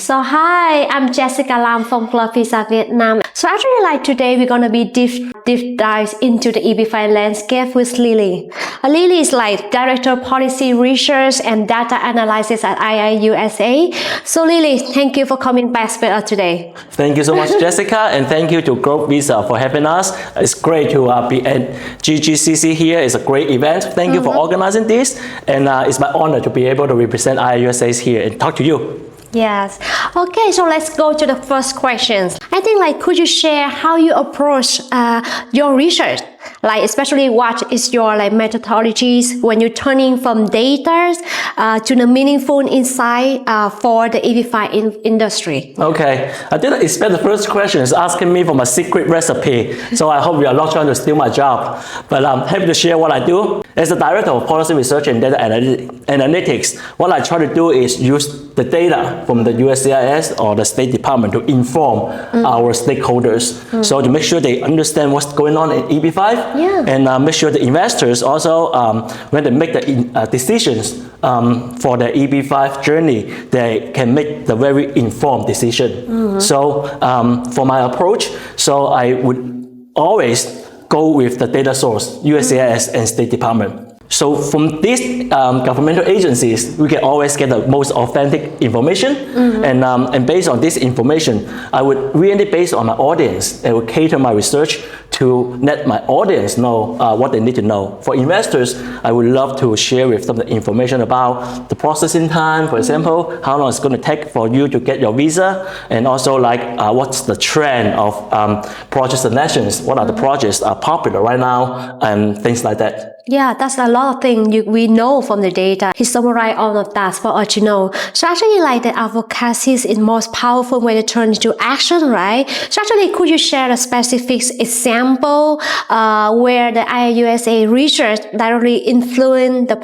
So hi, I'm Jessica Lam from Club Visa Vietnam. So actually today we're gonna be deep dive into the EB5 landscape with Lee Li. Lee Li is Director of Policy Research and Data Analysis at IIUSA. So Lee Li, thank you for coming back with us today. Thank you so much, Jessica, and thank you to Club Visa for having us. It's great to be at GGCC here. It's a great event. Thank you for organizing this, and it's my honor to be able to represent IIUSA here and talk to you. Yes. Okay, so let's go to the first questions. I think could you share how you approach your research? Especially what is your methodologies when you're turning from data to the meaningful insight for the EB5 industry? Okay, I didn't expect the first question is asking me for my secret recipe, so I hope you are not trying to steal my job. But I'm happy to share what I do. As the Director of Policy Research and Data Analytics, what I try to do is use the data from the USCIS or the State Department to inform our stakeholders. So to make sure they understand what's going on in EB5, and make sure the investors also, when they make the decisions for the EB5 journey, they can make the very informed decision. So for my approach, so I would always go with the data source, USCIS and State Department. So from these governmental agencies, we can always get the most authentic information, and based on this information, I would really, based on my audience, I would cater my research to let my audience know what they need to know. For investors, I would love to share with them the information about the processing time, for example, how long it's going to take for you to get your visa, and also what's the trend of project selections, what are the projects are popular right now, and things like that. Yeah, that's a lot of things we know from the data. He summarized all of that for us to know. So actually the advocacy is the most powerful way to turn into action, right? So actually could you share a specific example where the IIUSA research directly influenced the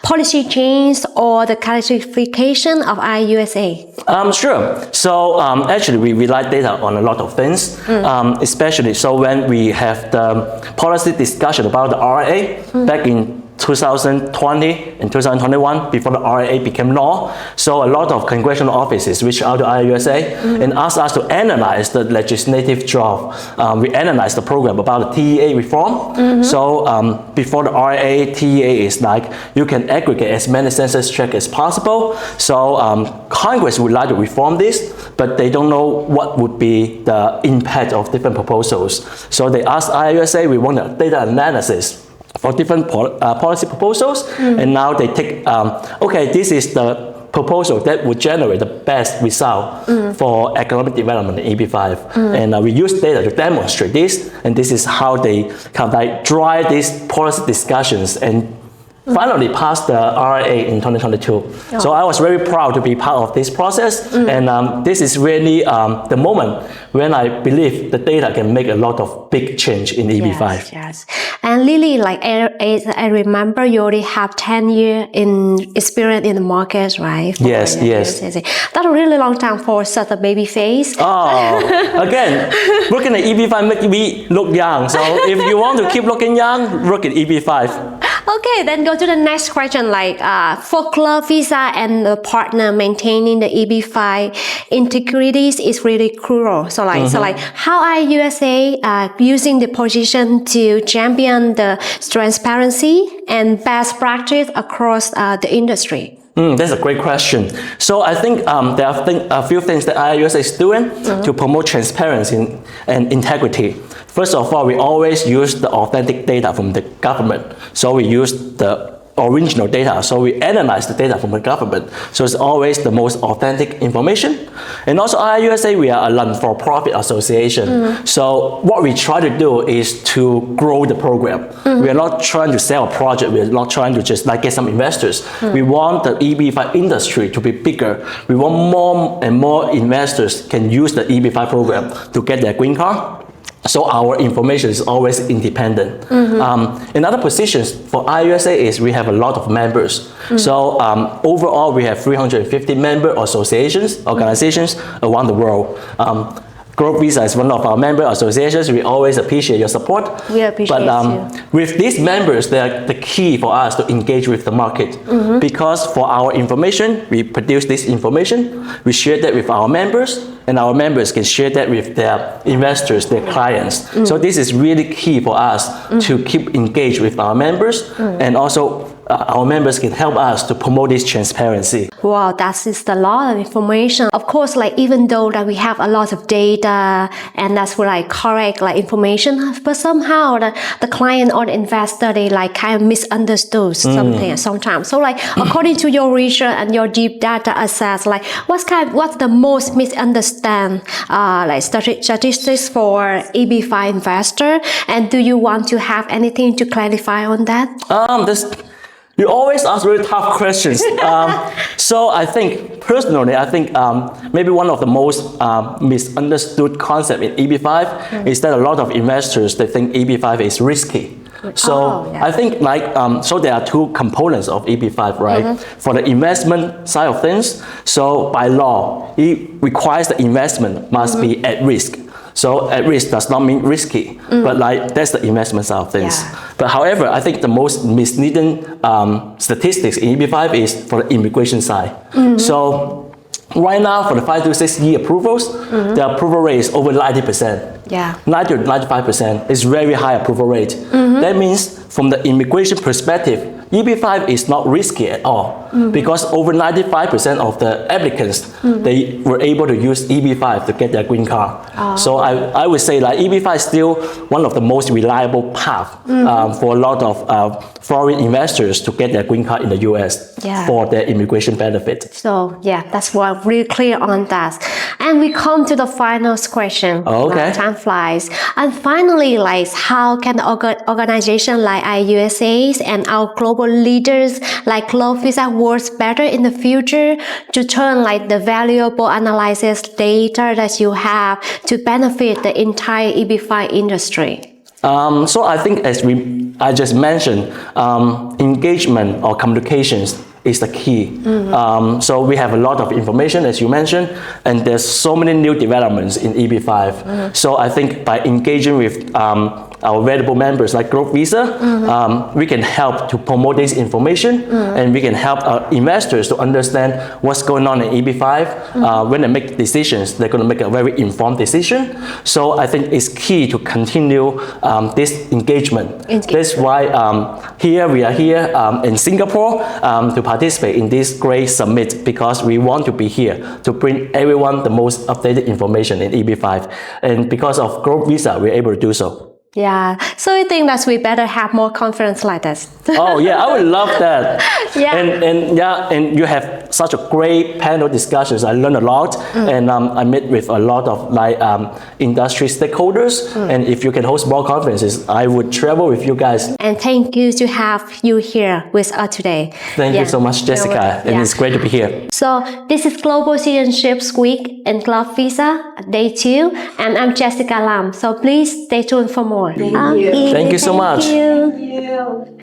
policy change or the classification of IIUSA? Sure. So actually we rely data on a lot of things, especially so when we have the policy discussion about the RA back in 2020 and 2021 before the RA became law. So a lot of congressional offices reached out to IIUSA and asked us to analyze the legislative draft. We analyzed the program about the TEA reform. So before the RA, TEA is you can aggregate as many census checks as possible. So Congress would like to reform this, but they don't know what would be the impact of different proposals. So they asked IIUSA, we want a data analysis for different policy proposals, and now they take, okay, this is the proposal that would generate the best result for economic development in EB5. And we use data to demonstrate this, and this is how they drive these policy discussions and finally passed the RA in 2022. So I was very proud to be part of this process, and this is really the moment when I believe the data can make a lot of big change in EB5. Yes. And Lee Li, I remember you already have 10 years in experience in the market, right? Yes. That's a really long time for such a baby face. Oh, again, working at EB5 makes me look young. So if you want to keep looking young, work at EB5. Okay, then go to the next question. For Club Visa and the partner, maintaining the EB5 integrities is really crucial. So how IIUSA using the position to champion the transparency and best practice across the industry? That's a great question. So I think there are a few things that IIUSA is doing to promote transparency and integrity. First of all, we always use the authentic data from the government. So we use the original data. So we analyze the data from the government. So it's always the most authentic information. And also IIUSA, we are a non-for-profit association. So what we try to do is to grow the program. We are not trying to sell a project. We are not trying to just get some investors. We want the EB5 industry to be bigger. We want more and more investors can use the EB5 program to get their green card. So our information is always independent. Another position for IIUSA is we have a lot of members. So overall, we have 350 member associations, organizations around the world. Growth Visa is one of our member associations. We always appreciate your support. We appreciate you. With these members, they are the key for us to engage with the market. Because for our information, we produce this information, we share that with our members, and our members can share that with their investors, their clients. So this is really key for us to keep engaged with our members, and also our members can help us to promote this transparency. Wow, that is a lot of information. Of course, like even though that we have a lot of data and that's like correct like information, but somehow the client or the investor, they like kind of misunderstood something sometimes. So like according to your research and your deep data assess, like what's the most misunderstood like statistics for EB5 investor? And do you want to have anything to clarify on that? You always ask really tough questions. So I think, personally, maybe one of the most misunderstood concept in EB5 is that a lot of investors, they think EB5 is risky. So I think so there are two components of EB5, right? For the investment side of things, so by law, it requires the investment must be at risk. So at risk does not mean risky, but like that's the investment side of things. But however, I think the most misleading statistics in EB5 is for the immigration side. So right now for the 5 to 6 year approvals, the approval rate is over 90%. 90 to 95% is very high approval rate. That means from the immigration perspective, EB5 is not risky at all because over 95% of the applicants, they were able to use EB5 to get their green card. So I would say like EB5 is still one of the most reliable path for a lot of foreign investors to get their green card in the US for their immigration benefit. So that's why really clear on that. And we come to the final question. Okay. Time flies. And finally, like how can organizations like IIUSA and our global leaders like Growth Visa work better in the future to turn like the valuable analysis data that you have to benefit the entire EB5 industry? So I think as I just mentioned, engagement or communications is the key. So we have a lot of information, as you mentioned, and there's so many new developments in EB5. So I think by engaging with our valuable members like Growth Visa, we can help to promote this information, and we can help our investors to understand what's going on in EB5. When they make decisions, they're going to make a very informed decision. So I think it's key to continue this engagement. That's why we are here in Singapore to participate in this great summit, because we want to be here to bring everyone the most updated information in EB5. And because of Growth Visa, we're able to do so. So you think that we better have more conference like this? Oh yeah, I would love that. And you have such a great panel discussions. I learned a lot, and I met with a lot of like industry stakeholders. And if you can host more conferences, I would travel with you guys. And thank you to have you here with us today. Thank you so much, Jessica. And it's great to be here. So this is Global Citizenships Week in Growth Visa, day 2, and I'm Jessica Lam. So please stay tuned for more. Thank you so much. Thank you.